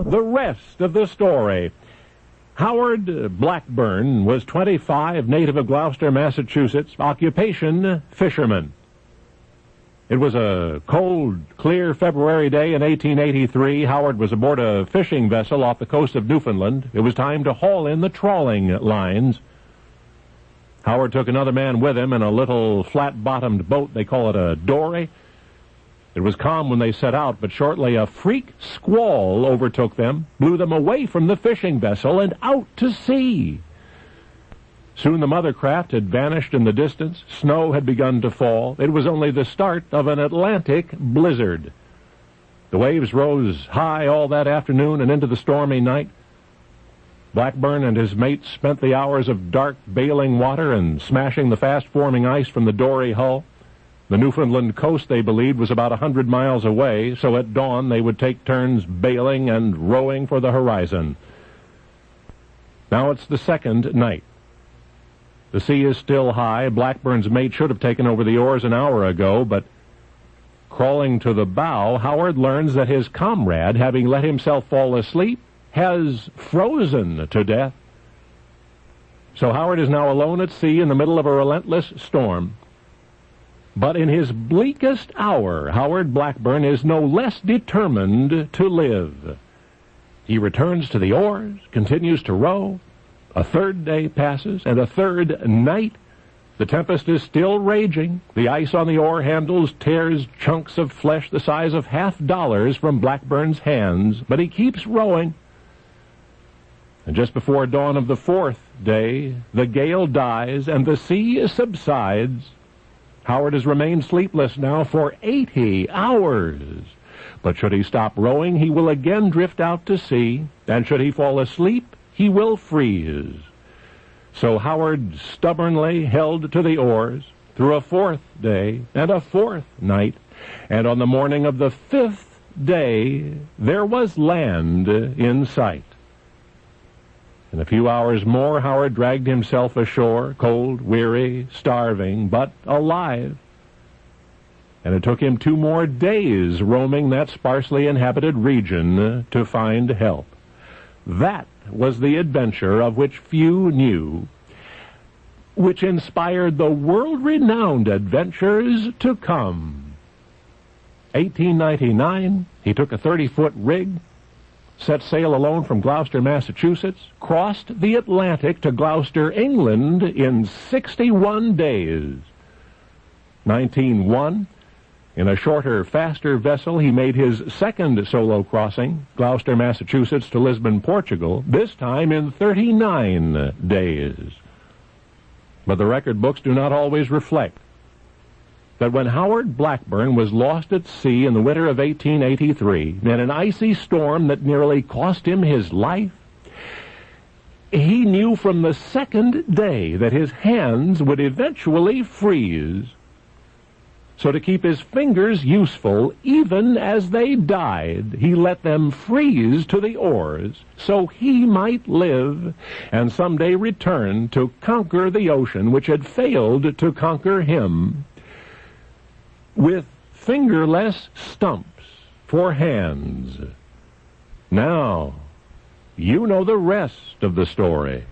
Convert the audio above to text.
now, the rest of the story. Howard Blackburn was 25, native of Gloucester, Massachusetts, occupation fisherman. It was a cold, clear February day in 1883. Howard was aboard a fishing vessel off the coast of Newfoundland. It was time to haul in the trawling lines. Howard took another man with him in a little flat-bottomed boat. They call it a dory. It was calm when they set out, but shortly a freak squall overtook them, blew them away from the fishing vessel and out to sea. Soon the mother craft had vanished in the distance. Snow had begun to fall. It was only the start of an Atlantic blizzard. The waves rose high all that afternoon and into the stormy night. Blackburn and his mates spent the hours of dark, bailing water and smashing the fast-forming ice from the dory hull. The Newfoundland coast, they believed, was about 100 miles away, so at dawn they would take turns bailing and rowing for the horizon. Now it's the second night. The sea is still high. Blackburn's mate should have taken over the oars an hour ago, but crawling to the bow, Howard learns that his comrade, having let himself fall asleep, has frozen to death. So Howard is now alone at sea in the middle of a relentless storm. But in his bleakest hour, Howard Blackburn is no less determined to live. He returns to the oars, continues to row. A third day passes, and a third night. The tempest is still raging. The ice on the oar handles tears chunks of flesh the size of $50 from Blackburn's hands, but he keeps rowing. And just before dawn of the fourth day, the gale dies and the sea subsides. Howard has remained sleepless now for 80 hours. But should he stop rowing, he will again drift out to sea, and should he fall asleep, he will freeze. So Howard stubbornly held to the oars through a fourth day and a fourth night, and on the morning of the fifth day, there was land in sight. In a few hours more, Howard dragged himself ashore, cold, weary, starving, but alive. And it took him 2 more days roaming that sparsely inhabited region to find help. That was the adventure of which few knew, which inspired the world-renowned adventures to come. 1899, he took a 30-foot rig, set sail alone from Gloucester, Massachusetts, crossed the Atlantic to Gloucester, England in 61 days. 1901, in a shorter, faster vessel, he made his second solo crossing, Gloucester, Massachusetts to Lisbon, Portugal, this time in 39 days. But the record books do not always reflect that when Howard Blackburn was lost at sea in the winter of 1883, in an icy storm that nearly cost him his life, he knew from the second day that his hands would eventually freeze. So to keep his fingers useful, even as they died, he let them freeze to the oars so he might live and someday return to conquer the ocean which had failed to conquer him. With fingerless stumps for hands. Now, you know the rest of the story.